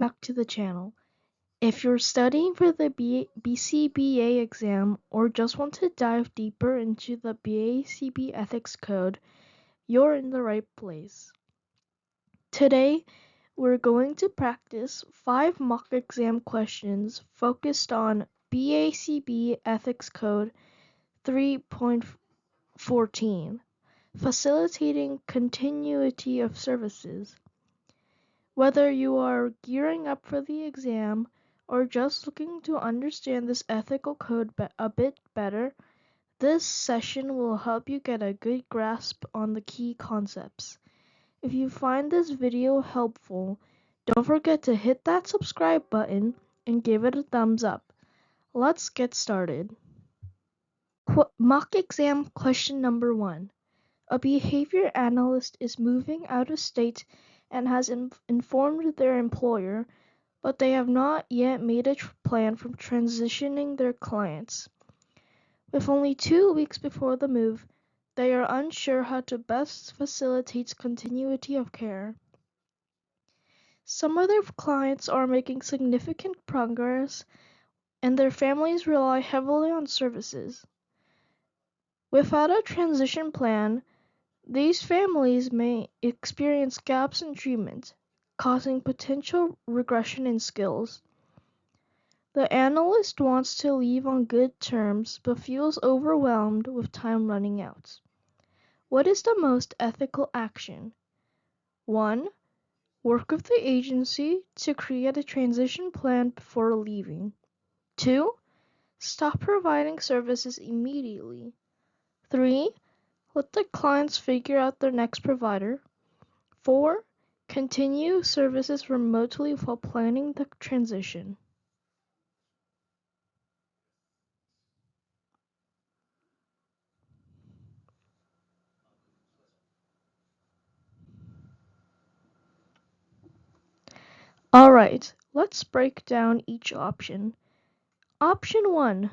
back to the channel. If you're studying for the BCBA exam or just want to dive deeper into the BACB ethics code, you're in the right place. Today, we're going to practice 5 mock exam questions focused on BACB ethics code 3.14, facilitating continuity of services. Whether you are gearing up for the exam or just looking to understand this ethical code a bit better, this session will help you get a good grasp on the key concepts. If you find this video helpful, don't forget to hit that subscribe button and give it a thumbs up. Let's get started. Mock exam question number 1. A behavior analyst is moving out of state and has informed their employer, but they have not yet made a plan for transitioning their clients. With only 2 weeks before the move, they are unsure how to best facilitate continuity of care. Some of their clients are making significant progress, and their families rely heavily on services. Without a transition plan, these families may experience gaps in treatment, causing potential regression in skills. The analyst wants to leave on good terms but feels overwhelmed with time running out. What is the most ethical action? 1. Work with the agency to create a transition plan before leaving. 2. Stop providing services immediately. 3. Let the clients figure out their next provider. 4. Continue services remotely while planning the transition. Alright, let's break down each option. Option 1.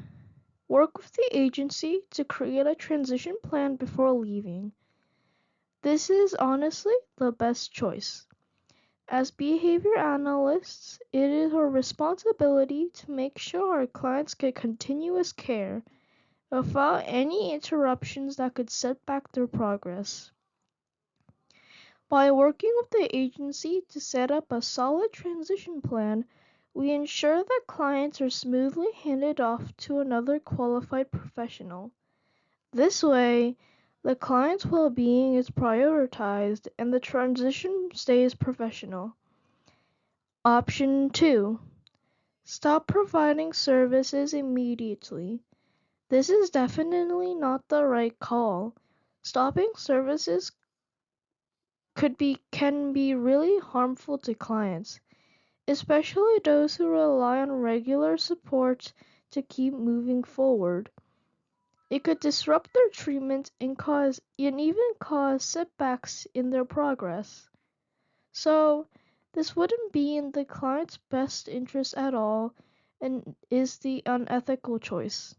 Work with the agency to create a transition plan before leaving. This is honestly the best choice. As behavior analysts, it is our responsibility to make sure our clients get continuous care without any interruptions that could set back their progress. By working with the agency to set up a solid transition plan, we ensure that clients are smoothly handed off to another qualified professional. This way, the client's well-being is prioritized and the transition stays professional. Option 2. Stop providing services immediately. This is definitely not the right call. Stopping services can be really harmful to clients, especially those who rely on regular support to keep moving forward. It could disrupt their treatment and even cause setbacks in their progress. So, this wouldn't be in the client's best interest at all and is the unethical choice.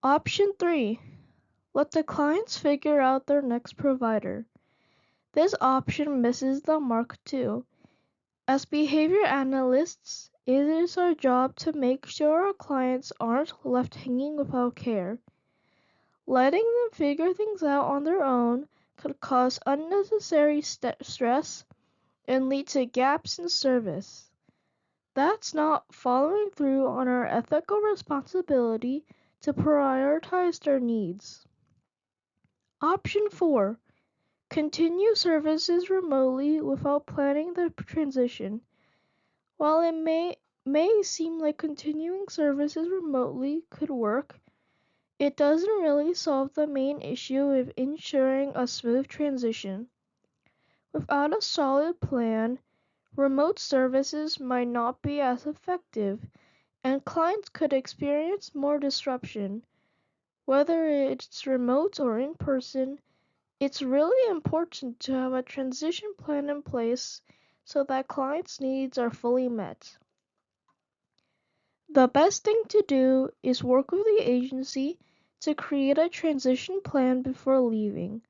Option 3. Let the clients figure out their next provider. This option misses the mark too. As behavior analysts, it is our job to make sure our clients aren't left hanging without care. Letting them figure things out on their own could cause unnecessary stress and lead to gaps in service. That's not following through on our ethical responsibility to prioritize their needs. Option 4. Continue services remotely without planning the transition. While it may seem like continuing services remotely could work, it doesn't really solve the main issue of ensuring a smooth transition. Without a solid plan, remote services might not be as effective, and clients could experience more disruption. Whether it's remote or in person, it's really important to have a transition plan in place so that clients' needs are fully met. The best thing to do is work with the agency to create a transition plan before leaving.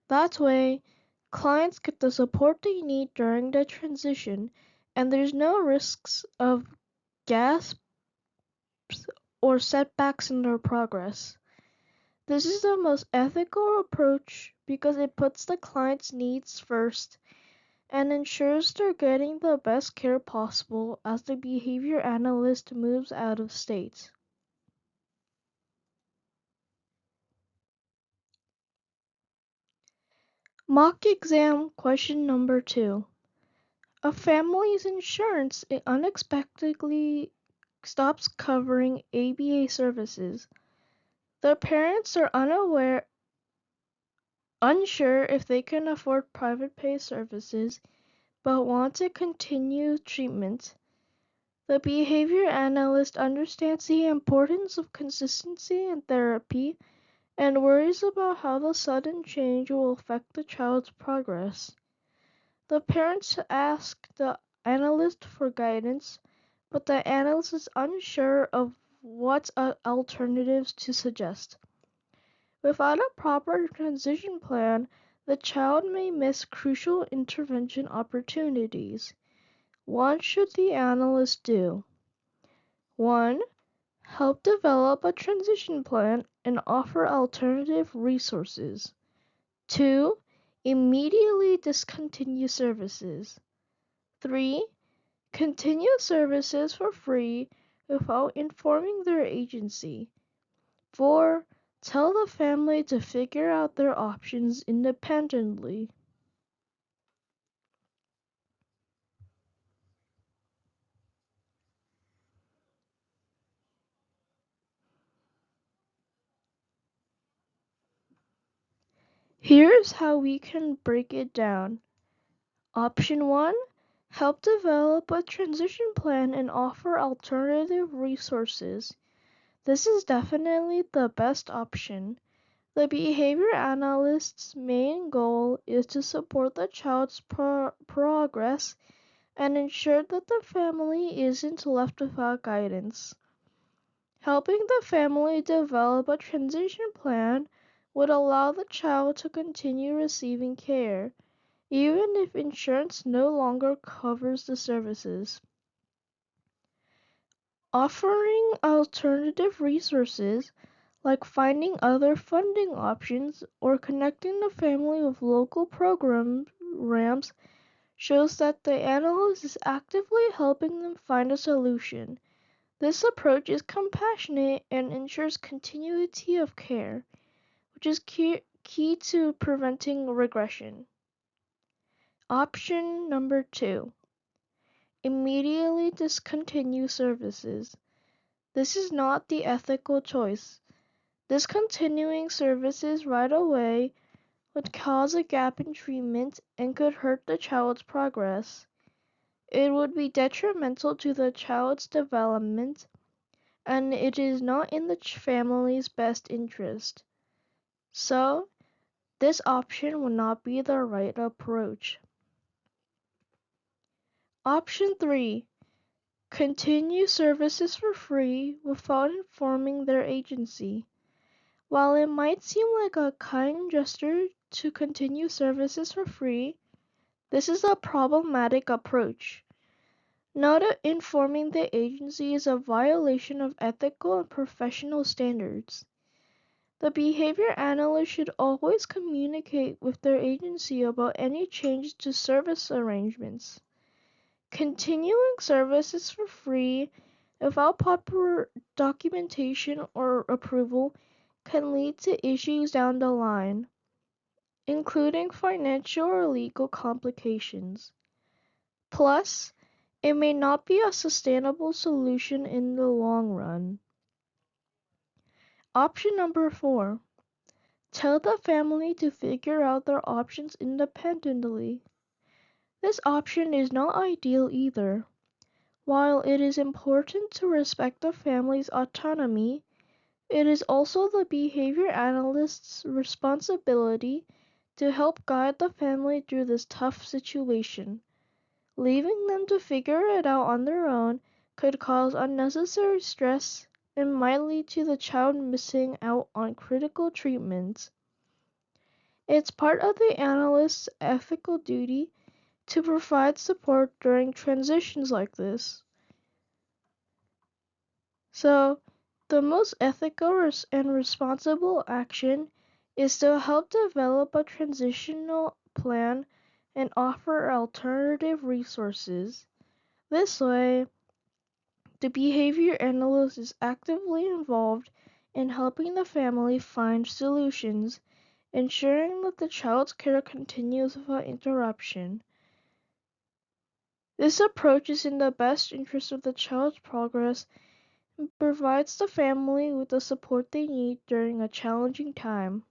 That way, clients get the support they need during the transition and there's no risks of gasps or setbacks in their progress. This is the most ethical approach because it puts the client's needs first and ensures they're getting the best care possible as the behavior analyst moves out of state. Mock exam question number 2. A family's insurance unexpectedly stops covering ABA services. The parents are unsure if they can afford private pay services, but want to continue treatment. The behavior analyst understands the importance of consistency in therapy and worries about how the sudden change will affect the child's progress. The parents ask the analyst for guidance, but the analyst is unsure of what alternatives to suggest. Without a proper transition plan, the child may miss crucial intervention opportunities. What should the analyst do? 1. Help develop a transition plan and offer alternative resources. 2. Immediately discontinue services. 3. Continue services for free without informing their agency. 4. Tell the family to figure out their options independently. Here's how we can break it down. Option 1. Help develop a transition plan and offer alternative resources. This is definitely the best option. The behavior analyst's main goal is to support the child's progress and ensure that the family isn't left without guidance. Helping the family develop a transition plan would allow the child to continue receiving care, even if insurance no longer covers the services. Offering alternative resources, like finding other funding options or connecting the family with local programs, shows that the analyst is actively helping them find a solution. This approach is compassionate and ensures continuity of care, which is key to preventing regression. Option number 2. Immediately discontinue services. This is not the ethical choice. Discontinuing services right away would cause a gap in treatment and could hurt the child's progress. It would be detrimental to the child's development, and it is not in the family's best interest. So, this option would not be the right approach. Option 3. Continue services for free without informing their agency. While it might seem like a kind gesture to continue services for free, this is a problematic approach. Not informing the agency is a violation of ethical and professional standards. The behavior analyst should always communicate with their agency about any changes to service arrangements. Continuing services for free without proper documentation or approval can lead to issues down the line, including financial or legal complications. Plus, it may not be a sustainable solution in the long run. Option number 4. Tell the family to figure out their options independently. This option is not ideal either. While it is important to respect the family's autonomy, it is also the behavior analyst's responsibility to help guide the family through this tough situation. Leaving them to figure it out on their own could cause unnecessary stress and might lead to the child missing out on critical treatments. It's part of the analyst's ethical duty to provide support during transitions like this. So, the most ethical and responsible action is to help develop a transitional plan and offer alternative resources. This way, the behavior analyst is actively involved in helping the family find solutions, ensuring that the child's care continues without interruption. This approach is in the best interest of the child's progress and provides the family with the support they need during a challenging time.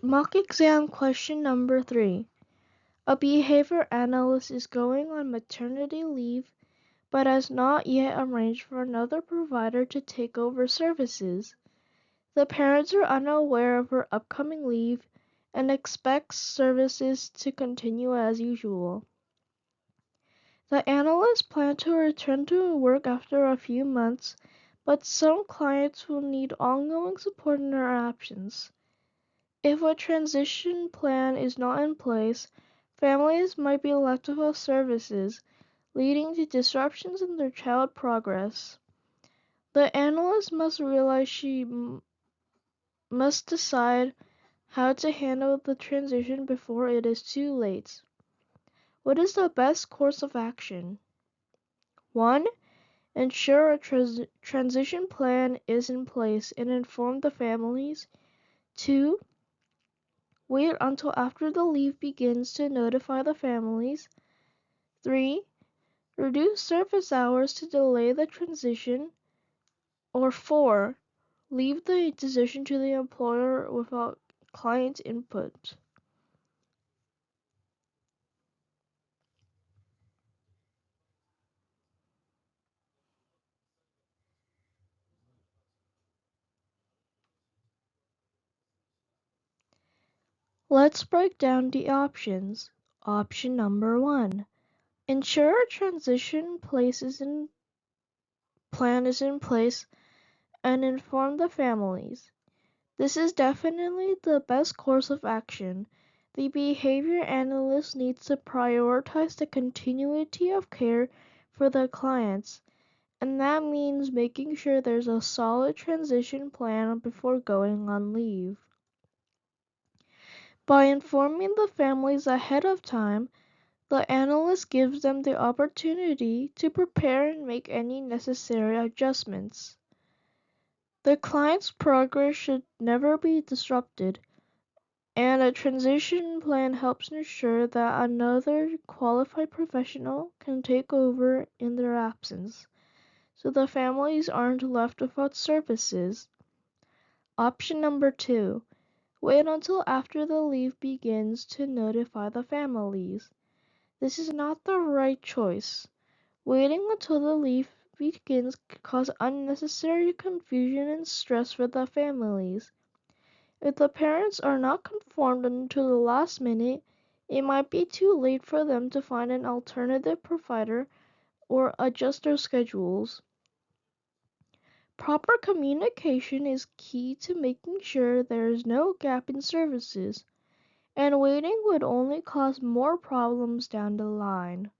Mock exam question number 3. A behavior analyst is going on maternity leave but has not yet arranged for another provider to take over services. The parents are unaware of her upcoming leave and expect services to continue as usual. The analysts plan to return to work after a few months, but some clients will need ongoing support in their absence. If a transition plan is not in place, families might be left without services, leading to disruptions in their child progress. The analyst must realize she must decide how to handle the transition before it is too late. What is the best course of action? 1. Ensure a transition plan is in place and inform the families. 2. Wait until after the leave begins to notify the families. 3. Reduce service hours to delay the transition. Or 4. Leave the decision to the employer without client input. Let's break down the options. Option number 1. Ensure a transition plan is in place and inform the families. This is definitely the best course of action. The behavior analyst needs to prioritize the continuity of care for the clients, and that means making sure there's a solid transition plan before going on leave. By informing the families ahead of time, the analyst gives them the opportunity to prepare and make any necessary adjustments. The client's progress should never be disrupted, and a transition plan helps ensure that another qualified professional can take over in their absence, so the families aren't left without services. Option number 2. Wait until after the leave begins to notify the families. This is not the right choice. Waiting until the leave begins can cause unnecessary confusion and stress for the families. If the parents are not informed until the last minute, it might be too late for them to find an alternative provider or adjust their schedules. Proper communication is key to making sure there is no gap in services, and waiting would only cause more problems down the line.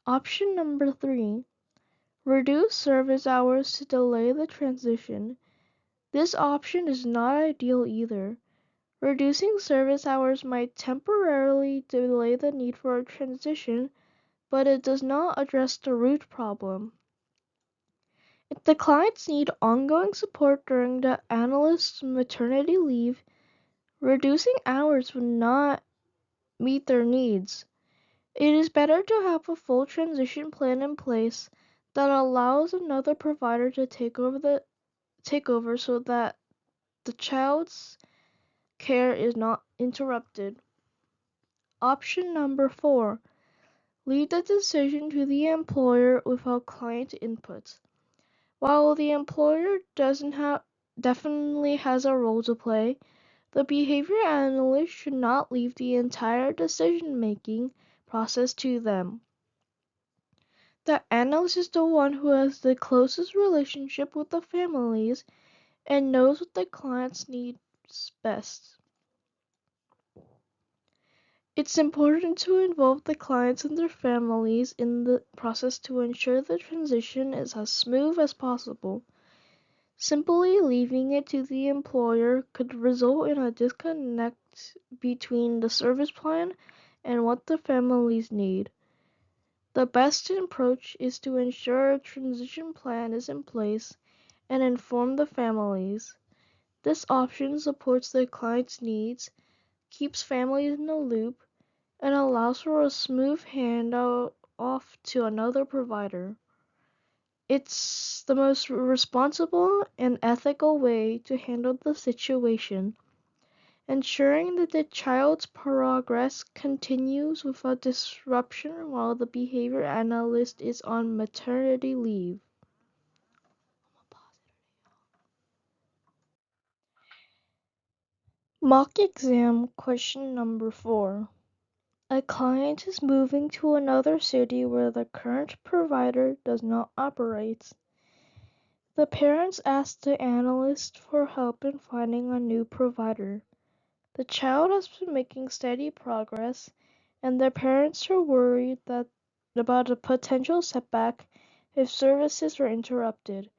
Option number 3. Reduce service hours to delay the transition. This option is not ideal either. Reducing service hours might temporarily delay the need for a transition, but it does not address the root problem. If the clients need ongoing support during the analyst's maternity leave, reducing hours would not meet their needs. It is better to have a full transition plan in place that allows another provider to take over so that the child's care is not interrupted. Option number 4. Leave the decision to the employer without client input. While the employer definitely has a role to play, the behavior analyst should not leave the entire decision-making process to them. The analyst is the one who has the closest relationship with the families and knows what the clients need best. It's important to involve the clients and their families in the process to ensure the transition is as smooth as possible. Simply leaving it to the employer could result in a disconnect between the service plan and what the families need. The best approach is to ensure a transition plan is in place and inform the families. This option supports the client's needs, keeps families in the loop, and allows for a smooth handoff to another provider. It's the most responsible and ethical way to handle the situation, ensuring that the child's progress continues without disruption while the behavior analyst is on maternity leave. Mock exam question number 4. A client is moving to another city where the current provider does not operate. The parents ask the analyst for help in finding a new provider. The child has been making steady progress, and their parents are worried about a potential setback if services are interrupted.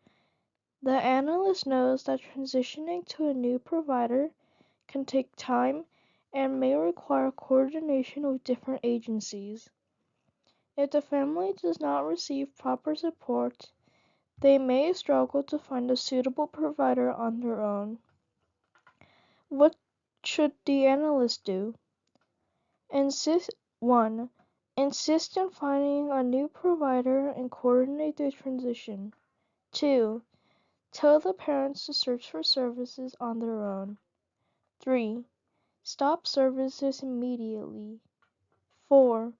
The analyst knows that transitioning to a new provider can take time and may require coordination with different agencies. If the family does not receive proper support, they may struggle to find a suitable provider on their own. What should the analyst do? 1. Insist on finding a new provider and coordinate the transition. 2. Tell the parents to search for services on their own. 3. Stop services immediately. 4.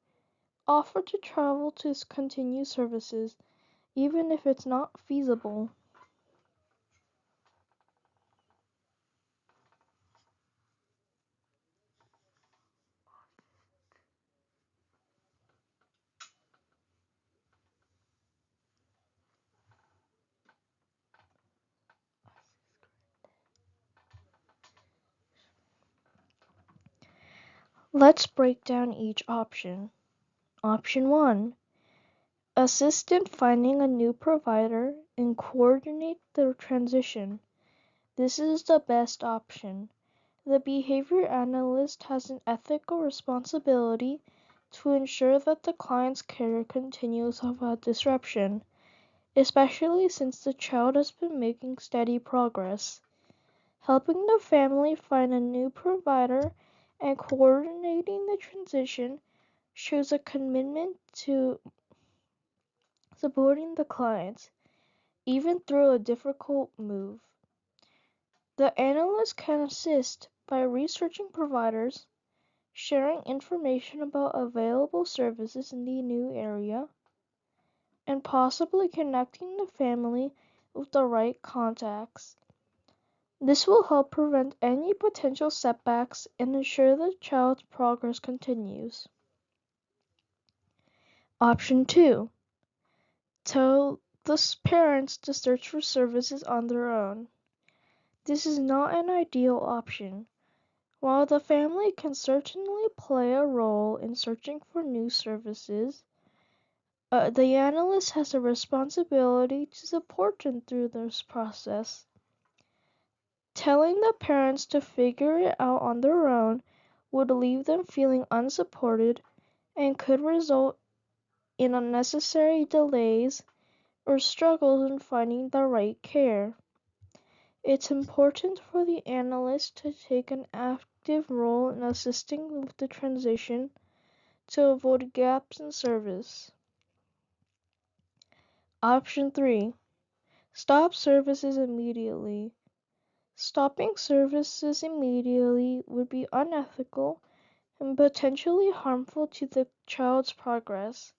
Offer to travel to continue services, even if it's not feasible. Let's break down each option. Option 1. Assist in finding a new provider and coordinate the transition. This is the best option. The behavior analyst has an ethical responsibility to ensure that the client's care continues without disruption, especially since the child has been making steady progress. Helping the family find a new provider and coordinating the transition shows a commitment to supporting the clients, even through a difficult move. The analyst can assist by researching providers, sharing information about available services in the new area, and possibly connecting the family with the right contacts. This will help prevent any potential setbacks and ensure the child's progress continues. Option 2. Tell the parents to search for services on their own. This is not an ideal option. While the family can certainly play a role in searching for new services, the analyst has a responsibility to support them through this process. Telling the parents to figure it out on their own would leave them feeling unsupported and could result in unnecessary delays or struggles in finding the right care. It's important for the analyst to take an active role in assisting with the transition to avoid gaps in service. Option 3. Stop services immediately. Stopping services immediately would be unethical and potentially harmful to the child's progress.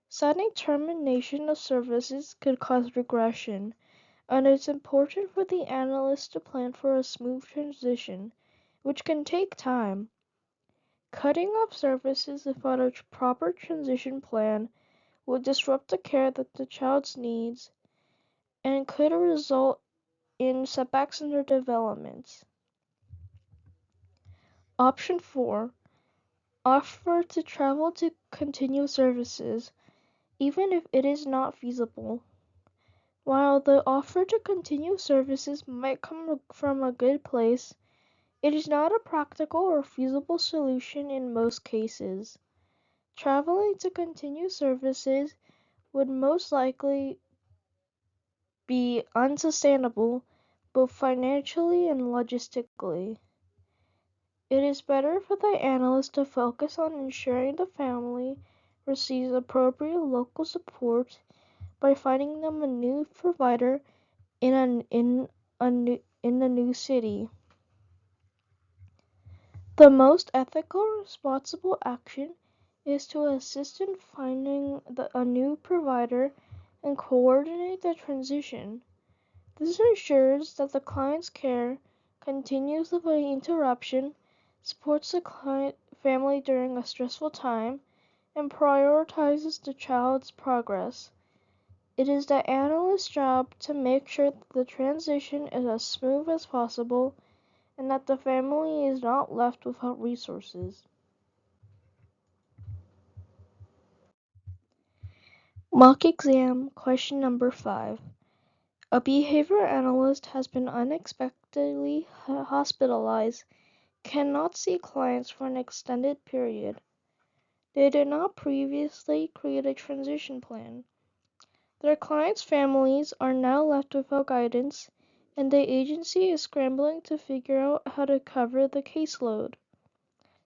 Sudden termination of services could cause regression, and it's important for the analyst to plan for a smooth transition, which can take time. Cutting off services without a proper transition plan would disrupt the care that the child needs and could result in setbacks in their development. Option 4. Offer to travel to continue services, even if it is not feasible. While the offer to continue services might come from a good place, it is not a practical or feasible solution in most cases. Traveling to continue services would most likely be unsustainable both financially and logistically. It is better for the analyst to focus on ensuring the family receives appropriate local support by finding them a new provider in the new city. The most ethical, responsible action is to assist in finding a new provider and coordinate the transition. This ensures that the client's care continues without interruption, supports the client family during a stressful time, and prioritizes the child's progress. It is the analyst's job to make sure that the transition is as smooth as possible and that the family is not left without resources. Mock exam question number 5. A behavior analyst has been unexpectedly hospitalized, cannot see clients for an extended period. They did not previously create a transition plan. Their clients' families are now left without guidance, and the agency is scrambling to figure out how to cover the caseload.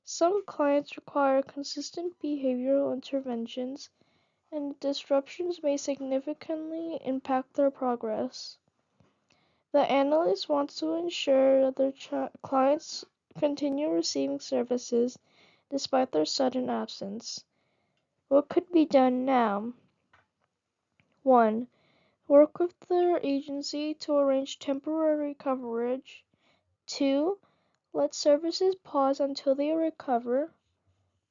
Some clients require consistent behavioral interventions, and disruptions may significantly impact their progress. The analyst wants to ensure that their clients continue receiving services despite their sudden absence. What could be done now? 1. Work with their agency to arrange temporary coverage. 2. Let services pause until they recover.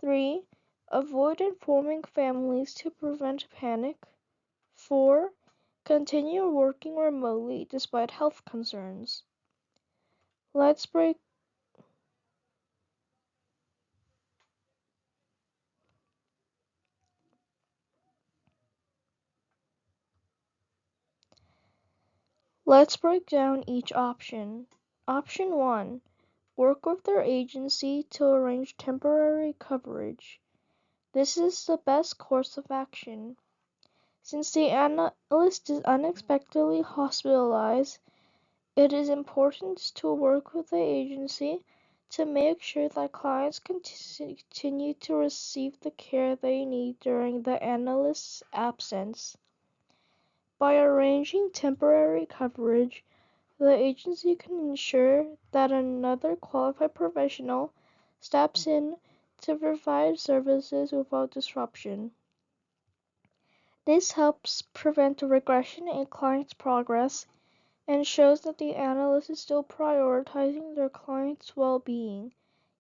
3. Avoid informing families to prevent panic. 4. Continue working remotely despite health concerns. Let's break down each option. Option 1. Work with their agency to arrange temporary coverage. This is the best course of action. Since the analyst is unexpectedly hospitalized, it is important to work with the agency to make sure that clients continue to receive the care they need during the analyst's absence. By arranging temporary coverage, the agency can ensure that another qualified professional steps in to provide services without disruption. This helps prevent a regression in clients' progress and shows that the analyst is still prioritizing their clients' well-being,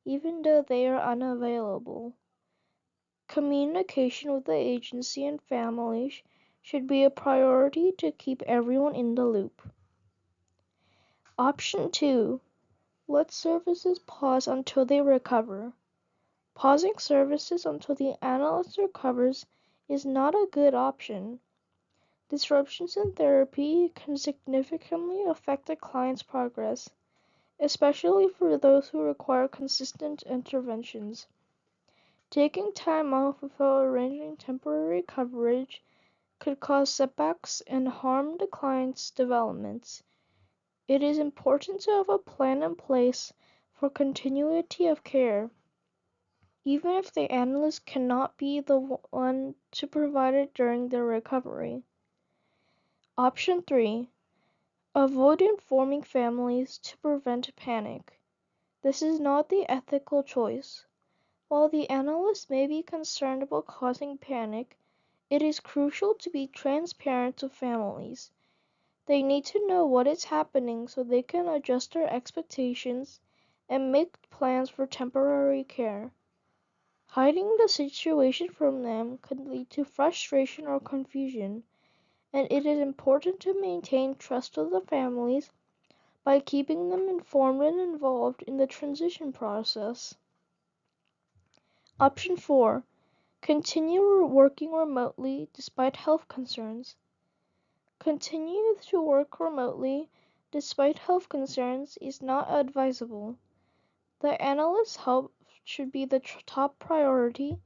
even though they are unavailable. Communication with the agency and families should be a priority to keep everyone in the loop. Option 2. Let services pause until they recover. Pausing services until the analyst recovers is not a good option. Disruptions in therapy can significantly affect a client's progress, especially for those who require consistent interventions. Taking time off without arranging temporary coverage could cause setbacks and harm the client's development. It is important to have a plan in place for continuity of care, even if the analyst cannot be the one to provide it during their recovery. Option 3. Avoid informing families to prevent panic. This is not the ethical choice. While the analyst may be concerned about causing panic, it is crucial to be transparent to families. They need to know what is happening so they can adjust their expectations and make plans for temporary care. Hiding the situation from them could lead to frustration or confusion, and it is important to maintain trust with the families by keeping them informed and involved in the transition process. Option 4. Continue working remotely despite health concerns. Continue to work remotely despite health concerns is not advisable. The analyst's health should be the top priority,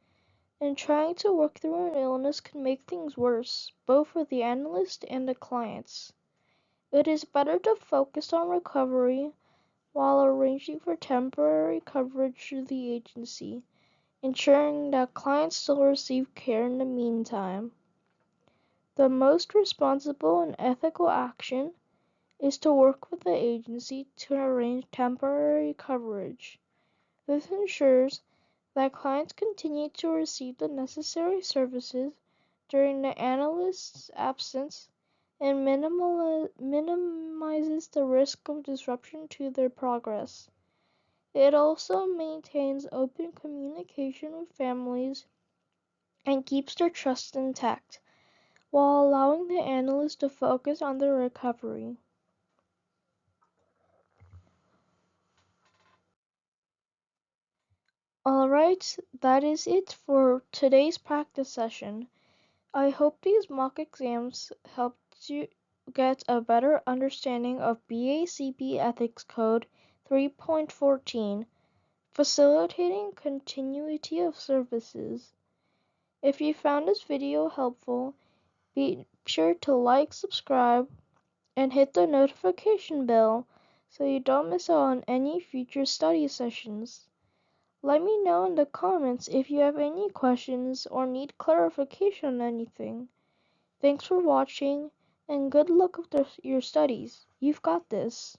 and trying to work through an illness can make things worse, both for the analyst and the clients. It is better to focus on recovery while arranging for temporary coverage through the agency, ensuring that clients still receive care in the meantime. The most responsible and ethical action is to work with the agency to arrange temporary coverage. This ensures that clients continue to receive the necessary services during the analyst's absence and minimizes the risk of disruption to their progress. It also maintains open communication with families and keeps their trust intact, while allowing the analyst to focus on their recovery. Alright, that is it for today's practice session. I hope these mock exams helped you get a better understanding of BACB Ethics Code 3.14, Facilitating Continuity of Services. If you found this video helpful, be sure to like, subscribe, and hit the notification bell so you don't miss out on any future study sessions. Let me know in the comments if you have any questions or need clarification on anything. Thanks for watching, and good luck with your studies. You've got this.